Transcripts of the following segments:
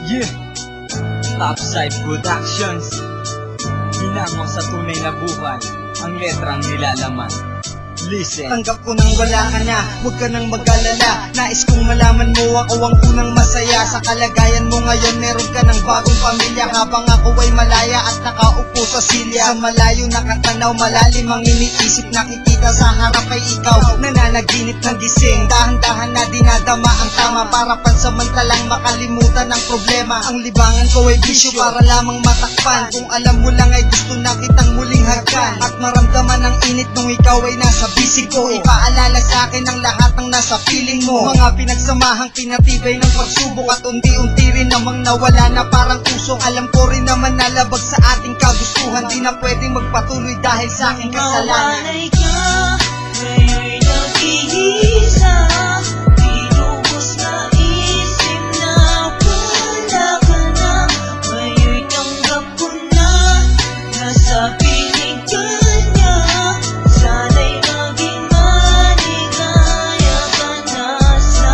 Yeah, Topside Productions. Hinamo sa tunay na buhay ang letrang nilalaman. Listen. Tanggap ko nang wala ka na, huwag ka nang mag-alala. Nais kong malaman mo ako ang unang masaya. Sa kalagayan mo ngayon meron ka ng bagong pamilya, habang ako ay malaya at nakaupo sa silya. Sa malayo nakatanaw, malalim ang iniisip, nakikita sa harap ay ikaw, nananaginip ng gising. Dahan-dahan na dinadama ang tama para pansamantalang makalimutan ang problema. Ang libangan ko ay bisyo para lamang matakpan. Kung alam mo lang ay gusto na kitang muling hagkan at maramdaman ang init nung ikaw ay nasa bisig ko. Ipaalala sa akin ang lahat ng nasa piling mo, mga pinagsamahang pinatibay ng pagsubok at unti-unti rin namang nawala na parang usok. Alam ko rin naman nalabag sa ating kagustuhan, di na pwedeng magpatuloy dahil sa aking kasalanan. Mawalay ka, ngayon'y nag-iisa. Pinubos na isip na wala ka na. Ngayon'y tanggap ko na, nasa piling ka niya. Sana'y maging maligaya ka na sa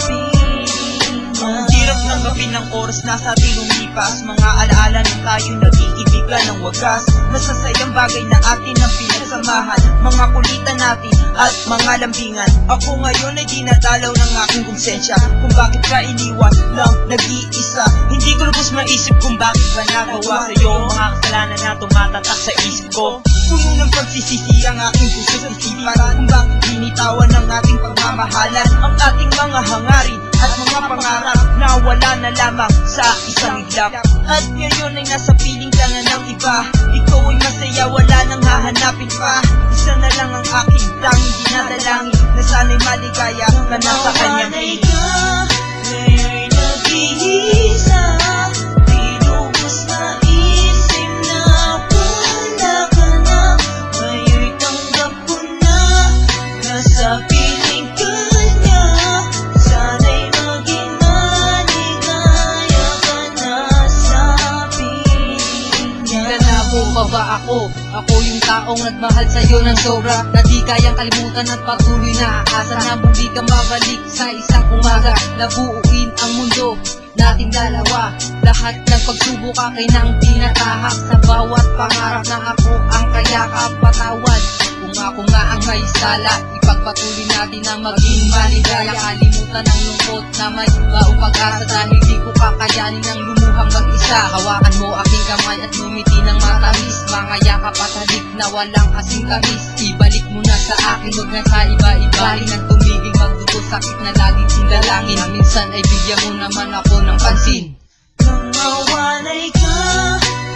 piling niya. Ang hirap tanggapin ng oras na sa ating lumipas. Mga alaala ng tayo nag-iibigan ng wagas. Masasayang bagay na atin ang pinagsamahan, mga kulitan natin at mga lambingan. Ako ngayon ay dinadalaw ng aking konsensya kung bakit ka iniwan lang nag-iisa. Hindi ko lubos maisip kung bakit ba nagawa sa'yo mga kasalanan na tumatatak sa isip ko. Puno ng pagsisisi ang aking puso't isipan kung bakit binitawan ng ating pagmamahalan ang ating mga hangarin at mga pangarap na wala na lamang sa isang iglap. At ngayon ay nasa piling ka na ng iba. Ikaw ay masaya, wala nang hahanapin pa. Isa na lang ang aking tanging dinadalangin, na sana'y maligaya ka na sa kanyang Mawalay piling. ka, ngayon'y nag-iisa. Pinubos na isip na wala ka na. Ngayon'y tanggap ko na, nasa piling ka niya. Sana'y maging maligaya ka na sa piling niya. Nanabo pa ba ako? Ako yung taong nagmahal sa'yo ng sobra, na di kayang kalimutan at patuloy na aasa na muli kang babalik sa isang umaga. Nabuuin ang mundo nating dalawa, lahat ng pagsubok akin ang tinatahak. Sa bawat pangarap na ako ang kayakap, patawad kung ako nga ang may sala. Ipagpatuloy natin na maging maligaya, kalimutan ang lungkot na may baong pag-asa. Dahil di ko kakayanin ang lumuhang mag-isa. Hawakan mo aking kamay at ngumiti ng matamis, mga yakap at halik na walang kasing tamis. Ibalik mo na sa akin, huwag na sa iba-iba. Nang tumigil magdugo, sakit na laging sindalangin. Na minsan ay bigyan mo naman ako ng pansin. Nang mawalay ka,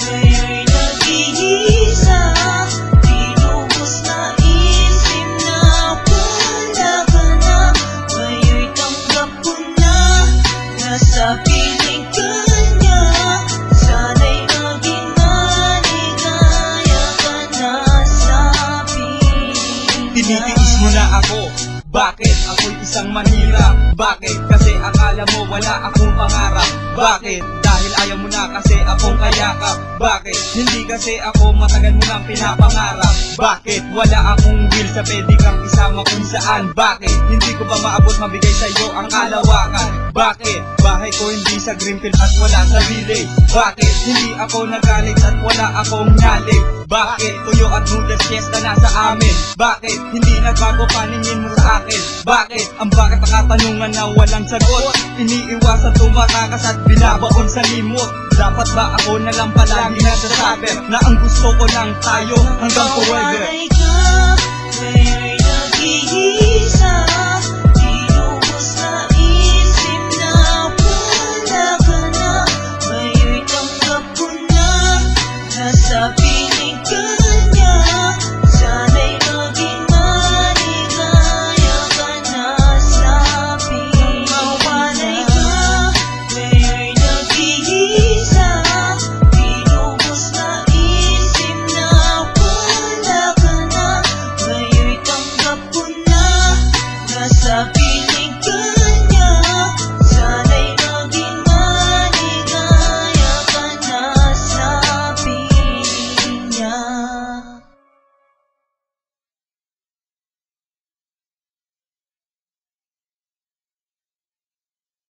ngayon'y nag-iisa. Pinubos na isip na wala ka na. Ngayon'y tanggap ko na, nasa piling ka niya. Sana'y maging maligaya ka na sa piling niya. Tinitiis mo na ako. Bakit? Ako'y isang manira. Bakit? Kasi akala mo wala akong pangarap. Bakit? Dahil ayaw mo na kasi akong kayakap. Bakit? Hindi kasi ako matagal mo nang pinapangarap. Bakit? Wala akong will sa pwede kang isama kung saan. Bakit? Hindi ko ba maabot mabigay sa'yo ang kalawakan? Bakit? Bahay ko hindi sa Greenfield at wala sa village. Bakit? Hindi ako nagalit at wala akong nyalik. Bakit? Tuyo at noodles fiesta na sa amin. Bakit? Hindi nagbago paningin mo sa akin. Bakit? Ang bakit ang katanungan na walang sagot. Iniiwasan tumatakas at binabaon sa limot. Dapat ba ako na lang palagi nasasabi na ang gusto ko lang tayo hanggang forever? Mawalay ka,